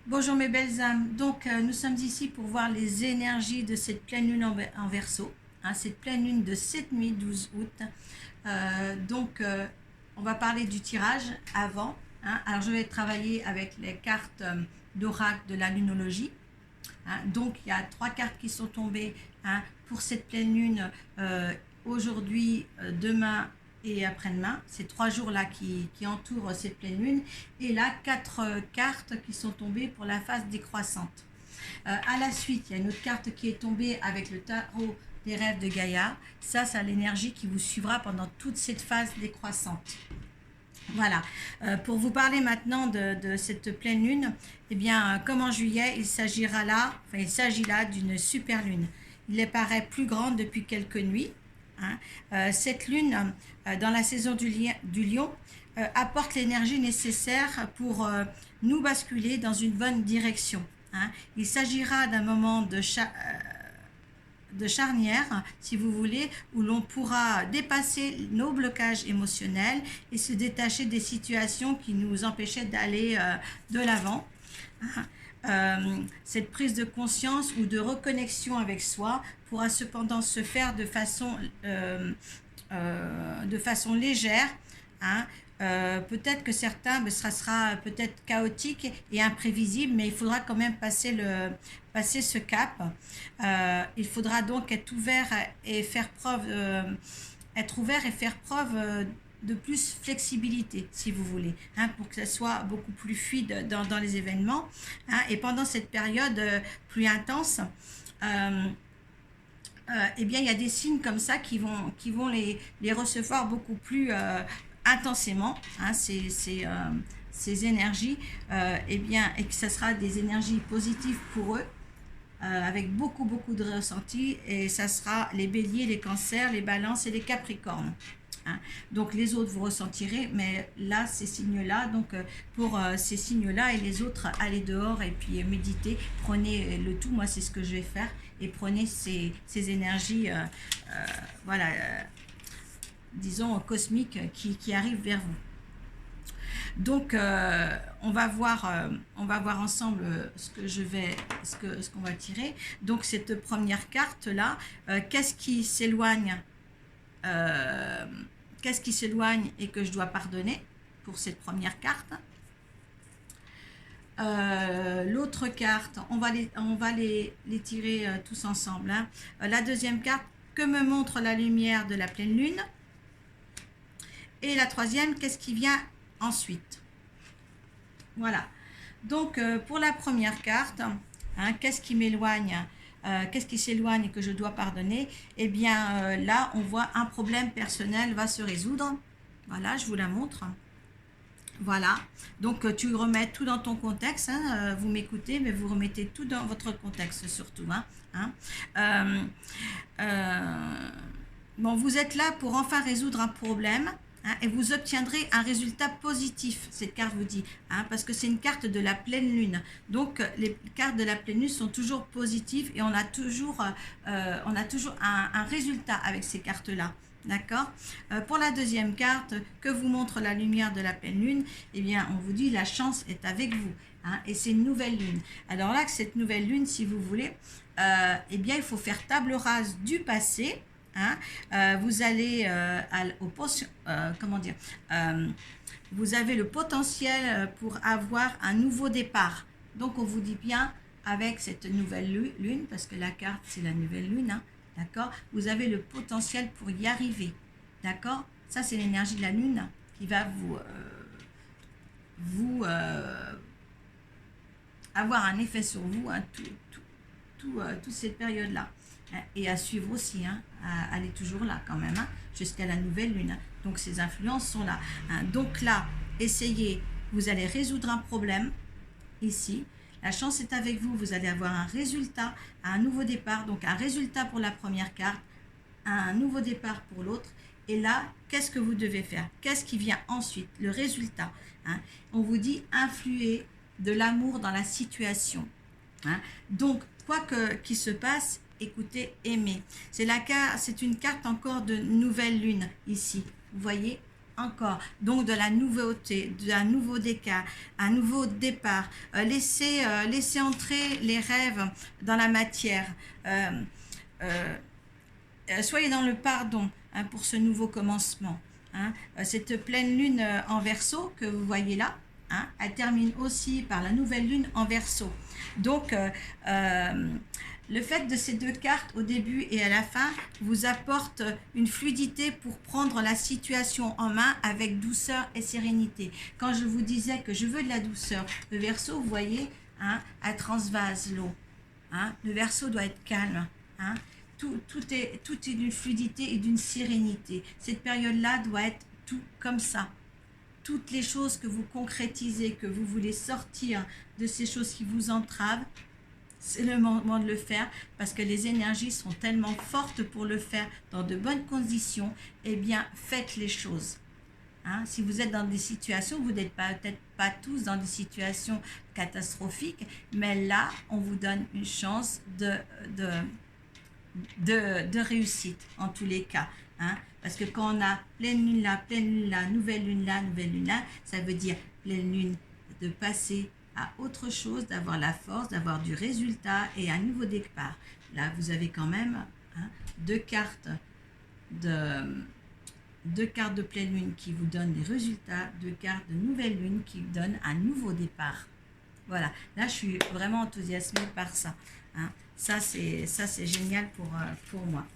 Bonjour mes belles âmes, donc nous sommes ici pour voir les énergies de cette pleine lune en Verseau, cette pleine lune de cette nuit 12 août. On va parler du tirage avant. Alors je vais travailler avec les cartes d'oracle de la lunologie. Donc il y a 3 cartes qui sont tombées pour cette pleine lune aujourd'hui, demain et après-demain. C'est 3 jours-là qui entourent cette pleine lune. Et là, 4 cartes qui sont tombées pour la phase décroissante. À la suite, il y a une autre carte qui est tombée avec le tarot des rêves de Gaïa. Ça, c'est l'énergie qui vous suivra pendant toute cette phase décroissante. Voilà, pour vous parler maintenant de cette pleine lune, eh bien, comme en juillet, il s'agit là d'une super lune. Il apparaît plus grande depuis quelques nuits. Cette lune, dans la saison du lion, apporte l'énergie nécessaire pour nous basculer dans une bonne direction. Il s'agira d'un moment de charnière, si vous voulez, où l'on pourra dépasser nos blocages émotionnels et se détacher des situations qui nous empêchaient d'aller de l'avant. Cette prise de conscience ou de reconnexion avec soi pourra cependant se faire de façon légère. Peut-être que certains, ça sera peut-être chaotique et imprévisible, mais il faudra quand même passer ce cap. Il faudra donc être ouvert et faire preuve de plus flexibilité, si vous voulez, pour que ça soit beaucoup plus fluide dans les événements. Et pendant cette période plus intense, eh bien, il y a des signes comme ça qui vont les recevoir beaucoup plus intensément, ces énergies, et que ce sera des énergies positives pour eux, avec beaucoup de ressentis, et ça sera les béliers, les cancers, les balances et les capricornes. Donc les autres vous ressentirez, mais là ces signes-là, donc pour ces signes-là et les autres, allez dehors et puis méditez, prenez le tout, moi c'est ce que je vais faire, et prenez ces énergies, disons cosmiques qui arrivent vers vous. Donc on va voir ensemble ce qu'on va tirer. Donc cette première carte là, qu'est-ce qui s'éloigne et que je dois pardonner pour cette première carte. L'autre carte, on va les tirer tous ensemble. La deuxième carte, que me montre la lumière de la pleine lune. Et la troisième, qu'est-ce qui vient ensuite. Voilà. Donc pour la première carte, qu'est-ce qui m'éloigne, qu'est-ce qui s'éloigne et que je dois pardonner. Eh bien là on voit un problème personnel va se résoudre. Voilà, je vous la montre. Voilà, donc tu remets tout dans ton contexte, vous m'écoutez, mais vous remettez tout dans votre contexte surtout. Bon, vous êtes là pour enfin résoudre un problème. Et vous obtiendrez un résultat positif, cette carte vous dit, parce que c'est une carte de la pleine lune. Donc les cartes de la pleine lune sont toujours positives et on a toujours un résultat avec ces cartes-là. D'accord. Pour la deuxième carte, que vous montre la lumière de la pleine lune, eh bien on vous dit la chance est avec vous. Et c'est une nouvelle lune. Alors là, cette nouvelle lune, si vous voulez, eh bien il faut faire table rase du passé. Vous allez vous avez le potentiel pour avoir un nouveau départ. Donc on vous dit bien avec cette nouvelle lune, parce que la carte c'est la nouvelle lune, d'accord, vous avez le potentiel pour y arriver, d'accord. Ça c'est l'énergie de la lune qui va avoir un effet sur vous, toute cette période là. Et à suivre aussi, elle est toujours là quand même, jusqu'à la nouvelle lune. Donc ces influences sont là. Donc là, essayez, vous allez résoudre un problème ici. La chance est avec vous, vous allez avoir un résultat, un nouveau départ. Donc un résultat pour la première carte, un nouveau départ pour l'autre. Et là, qu'est-ce que vous devez faire? Qu'est-ce qui vient ensuite? Le résultat. On vous dit influer de l'amour dans la situation. Donc, quoi qu'il se passe, écoutez, aimez. C'est une carte encore de nouvelle lune ici. Vous voyez, encore. Donc de la nouveauté, d'un nouveau départ, un nouveau départ. Laissez entrer les rêves dans la matière. Soyez dans le pardon, hein, pour ce nouveau commencement. Hein. Cette pleine lune en Verseau que vous voyez là, hein, elle termine aussi par la nouvelle lune en Verseau. Donc, le fait de ces deux cartes au début et à la fin vous apporte une fluidité pour prendre la situation en main avec douceur et sérénité. Quand je vous disais que je veux de la douceur, le Verseau, vous voyez, hein, elle transvase l'eau. Hein, le Verseau doit être calme. Hein. Tout est d'une fluidité et d'une sérénité. Cette période-là doit être tout comme ça. Toutes les choses que vous concrétisez, que vous voulez sortir de ces choses qui vous entravent, c'est le moment de le faire parce que les énergies sont tellement fortes pour le faire dans de bonnes conditions. Eh bien, faites les choses. Hein, si vous êtes dans des situations, vous n'êtes peut-être pas tous dans des situations catastrophiques, mais là, on vous donne une chance de réussite en tous les cas. Hein, parce que quand on a pleine lune là, nouvelle lune là, ça veut dire pleine lune de passer à autre chose, d'avoir la force, d'avoir du résultat et un nouveau départ. Là, vous avez quand même, hein, deux cartes de pleine lune qui vous donnent des résultats, deux cartes de nouvelle lune qui vous donnent un nouveau départ. Voilà, là je suis vraiment enthousiasmée par ça. Hein. Ça c'est génial pour moi.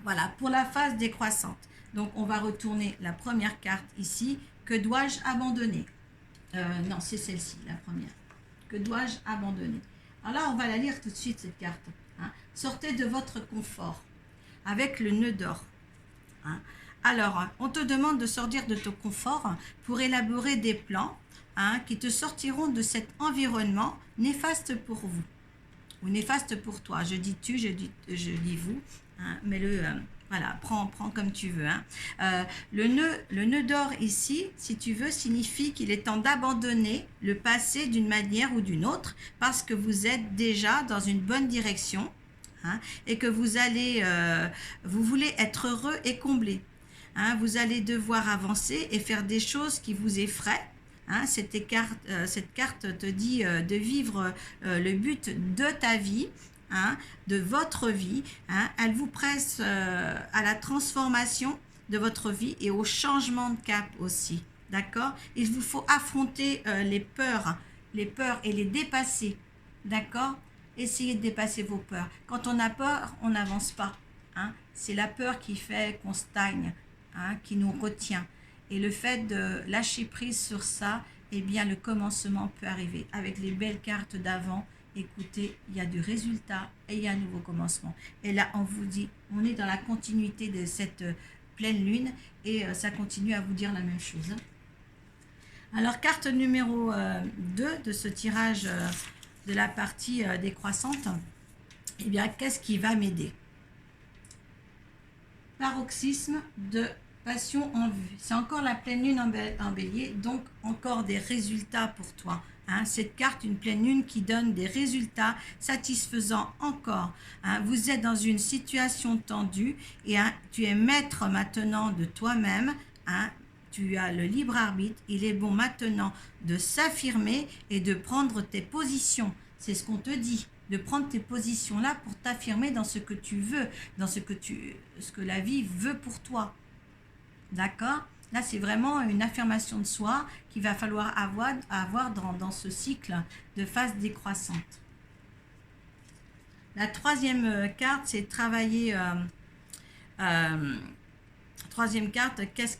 Voilà, pour la phase décroissante. Donc on va retourner la première carte ici. Que dois-je abandonner? Non, c'est celle-ci, la première. Que dois-je abandonner? Alors là, on va la lire tout de suite, cette carte. Hein. Sortez de votre confort avec le nœud d'or. Hein. Alors, on te demande de sortir de ton confort pour élaborer des plans, hein, qui te sortiront de cet environnement néfaste pour vous ou néfaste pour toi. Je dis tu, je dis vous, hein, mais voilà, prends comme tu veux. Hein. Le nœud d'or ici, si tu veux, signifie qu'il est temps d'abandonner le passé d'une manière ou d'une autre parce que vous êtes déjà dans une bonne direction, hein, et que vous voulez être heureux et comblé. Hein, vous allez devoir avancer et faire des choses qui vous effraient. Hein, cette carte te dit de vivre le but de ta vie. Hein, de votre vie, hein, elle vous presse à la transformation de votre vie et au changement de cap aussi, d'accord? Il vous faut affronter les peurs et les dépasser, d'accord? Essayez de dépasser vos peurs. Quand on a peur, on n'avance pas, hein? C'est la peur qui fait qu'on stagne, hein, qui nous retient. Et le fait de lâcher prise sur ça, eh bien le commencement peut arriver avec les belles cartes d'avant. Écoutez, il y a du résultat et il y a un nouveau commencement. Et là, on vous dit, on est dans la continuité de cette pleine lune et ça continue à vous dire la même chose. Alors, carte numéro 2 de ce tirage de la partie décroissante, eh bien, qu'est-ce qui va m'aider? Paroxysme de passion en vue. C'est encore la pleine lune en bélier, donc encore des résultats pour toi. Hein, cette carte, une pleine lune qui donne des résultats satisfaisants encore. Hein, vous êtes dans une situation tendue et hein, tu es maître maintenant de toi-même. Hein, tu as le libre arbitre. Il est bon maintenant de s'affirmer et de prendre tes positions. C'est ce qu'on te dit, de prendre tes positions là pour t'affirmer dans ce que tu veux, dans ce que la vie veut pour toi. D'accord ? Là, c'est vraiment une affirmation de soi qu'il va falloir avoir dans ce cycle de phase décroissante. La troisième carte, c'est travailler. Troisième carte, qu'est-ce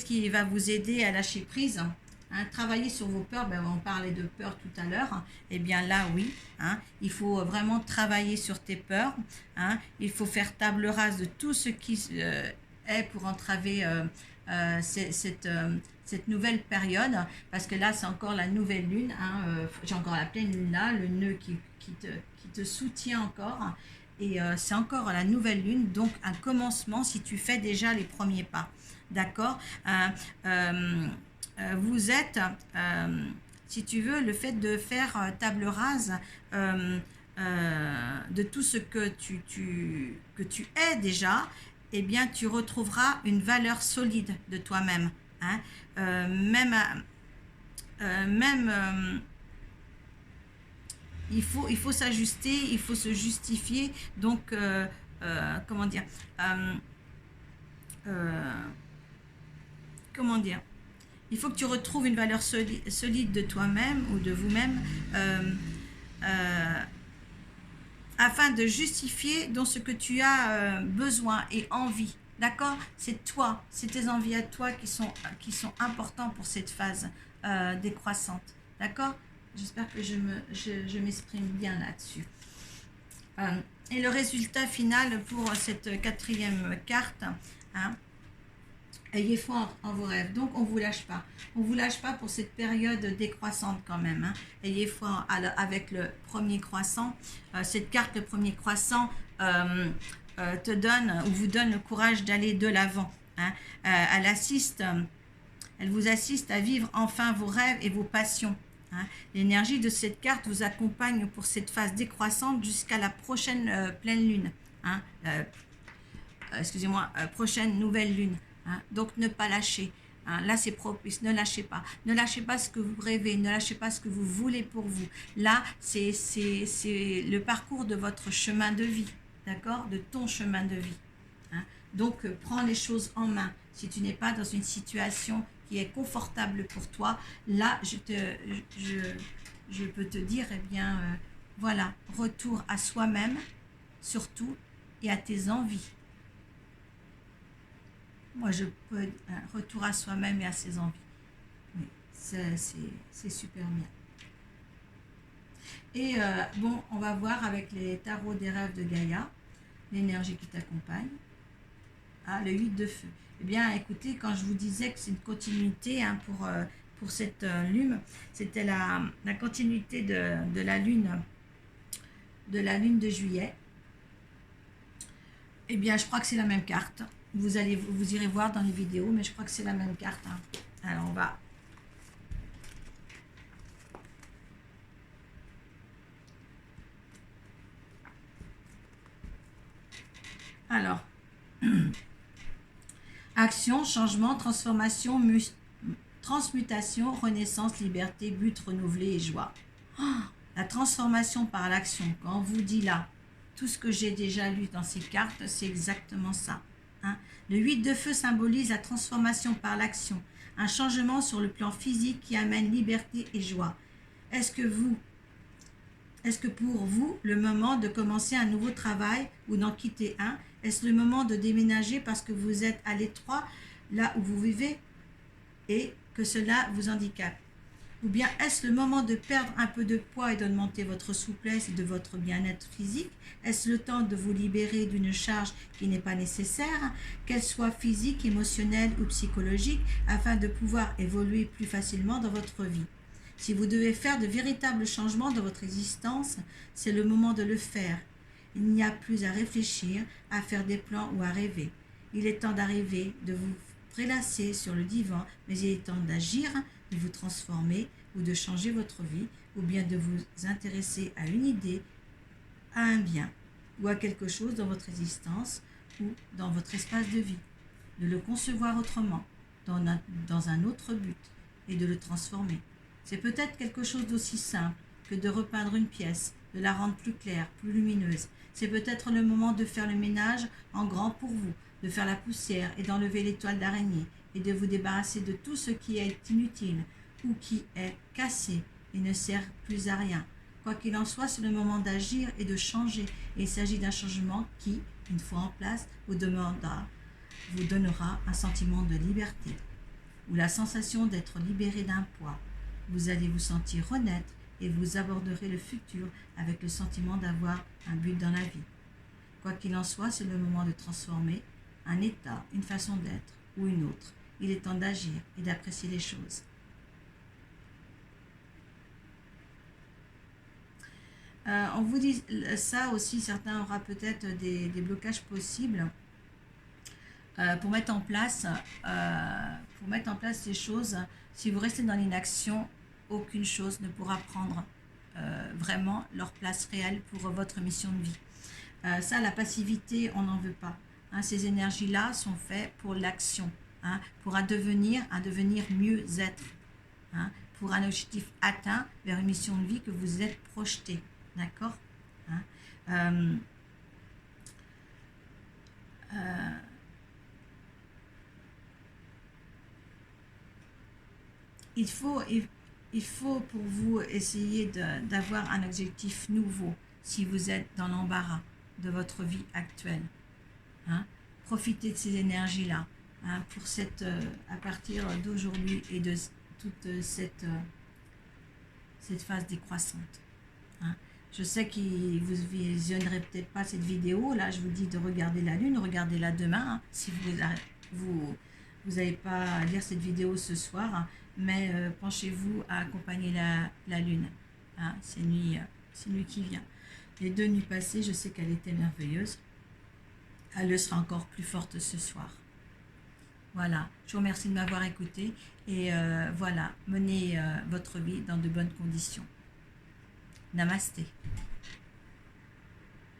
qui va vous aider à lâcher prise? Hein, travailler sur vos peurs, on parlait de peur tout à l'heure. Eh bien là, oui, hein, il faut vraiment travailler sur tes peurs. Hein, il faut faire table rase de tout ce qui est pour entraver cette nouvelle période, parce que là c'est encore la nouvelle lune, hein, j'ai encore la pleine lune là, le nœud qui te soutient encore, et c'est encore la nouvelle lune, donc un commencement si tu fais déjà les premiers pas, d'accord? Vous êtes, si tu veux, le fait de faire table rase de tout ce que tu es déjà, eh bien, tu retrouveras une valeur solide de toi-même. Hein. Même il faut s'ajuster, il faut se justifier. Donc, comment dire euh, euh, comment dire il faut que tu retrouves une valeur solide de toi-même ou de vous-même, euh, euh, afin de justifier dans ce que tu as besoin et envie. D'accord? C'est toi, c'est tes envies à toi qui sont importants pour cette phase décroissante. D'accord? J'espère que je m'exprime bien là-dessus. Et le résultat final pour cette quatrième carte, hein, ayez foi en vos rêves. Donc, on ne vous lâche pas. On ne vous lâche pas pour cette période décroissante quand même. Hein. Ayez foi avec le premier croissant. Cette carte, le premier croissant, te donne ou vous donne le courage d'aller de l'avant. Hein. Elle vous assiste à vivre enfin vos rêves et vos passions. Hein. L'énergie de cette carte vous accompagne pour cette phase décroissante jusqu'à la prochaine pleine lune. Hein. Excusez-moi, prochaine nouvelle lune. Hein. Donc ne pas lâcher. Hein. Là c'est propice, ne lâchez pas. Ne lâchez pas ce que vous rêvez, ne lâchez pas ce que vous voulez pour vous. Là c'est le parcours de votre chemin de vie, d'accord? De ton chemin de vie. Hein. Donc prends les choses en main. Si tu n'es pas dans une situation qui est confortable pour toi, là je peux te dire, eh bien voilà, retour à soi-même surtout et à tes envies. Moi, je peux un retour à soi-même et à ses envies. Oui, c'est super bien. Et bon, on va voir avec les tarots des rêves de Gaïa, l'énergie qui t'accompagne. Ah, le 8 de feu. Eh bien, écoutez, quand je vous disais que c'est une continuité hein, pour cette lune, c'était la continuité de la lune de juillet. Eh bien, je crois que c'est la même carte. Vous irez voir dans les vidéos, mais je crois que c'est la même carte. Hein. Alors, on va... Alors, action, changement, transformation, transmutation, renaissance, liberté, but renouvelé et joie. Oh, la transformation par l'action, quand on vous dit là, tout ce que j'ai déjà lu dans ces cartes, c'est exactement ça. Hein. Le 8 de feu symbolise la transformation par l'action, un changement sur le plan physique qui amène liberté et joie. Est-ce que pour vous, le moment de commencer un nouveau travail ou d'en quitter un, est-ce le moment de déménager parce que vous êtes à l'étroit là où vous vivez et que cela vous handicape? Ou bien est-ce le moment de perdre un peu de poids et d'augmenter votre souplesse et de votre bien-être physique? Est-ce le temps de vous libérer d'une charge qui n'est pas nécessaire, qu'elle soit physique, émotionnelle ou psychologique, afin de pouvoir évoluer plus facilement dans votre vie? Si vous devez faire de véritables changements dans votre existence, c'est le moment de le faire. Il n'y a plus à réfléchir, à faire des plans ou à rêver. Il est temps d'arriver, de vous prélasser sur le divan, mais il est temps d'agir, de vous transformer ou de changer votre vie, ou bien de vous intéresser à une idée, à un bien, ou à quelque chose dans votre existence ou dans votre espace de vie, de le concevoir autrement, dans un autre but, et de le transformer. C'est peut-être quelque chose d'aussi simple que de repeindre une pièce, de la rendre plus claire, plus lumineuse. C'est peut-être le moment de faire le ménage en grand pour vous, de faire la poussière et d'enlever les toiles d'araignée, et de vous débarrasser de tout ce qui est inutile ou qui est cassé et ne sert plus à rien. Quoi qu'il en soit, c'est le moment d'agir et de changer. Et il s'agit d'un changement qui, une fois en place, vous donnera un sentiment de liberté ou la sensation d'être libéré d'un poids. Vous allez vous sentir renaître et vous aborderez le futur avec le sentiment d'avoir un but dans la vie. Quoi qu'il en soit, c'est le moment de transformer un état, une façon d'être ou une autre. Il est temps d'agir et d'apprécier les choses. On vous dit ça aussi, certains auront peut-être des blocages possibles pour mettre en place ces choses. Si vous restez dans l'inaction, aucune chose ne pourra prendre vraiment leur place réelle pour votre mission de vie. Ça, la passivité, on n'en veut pas. hein, ces énergies-là sont faites pour l'action, hein, pour un devenir mieux-être, hein, pour un objectif atteint vers une mission de vie que vous êtes projeté. D'accord, hein. Il faut pour vous essayer d'avoir un objectif nouveau si vous êtes dans l'embarras de votre vie actuelle, hein. Profitez de ces énergies-là, hein, pour à partir d'aujourd'hui et de toute cette phase décroissante, hein. Je sais que vous ne visionnerez peut-être pas cette vidéo. Là, je vous dis de regarder la lune, regardez-la demain, hein, si vous n'avez pas à lire cette vidéo ce soir, hein, mais penchez-vous à accompagner la lune, hein, c'est nuit qui vient. Les 2 nuits passées, je sais qu'elle était merveilleuse. Elle le sera encore plus forte ce soir. Voilà, je vous remercie de m'avoir écouté et voilà, menez votre vie dans de bonnes conditions. Namasté.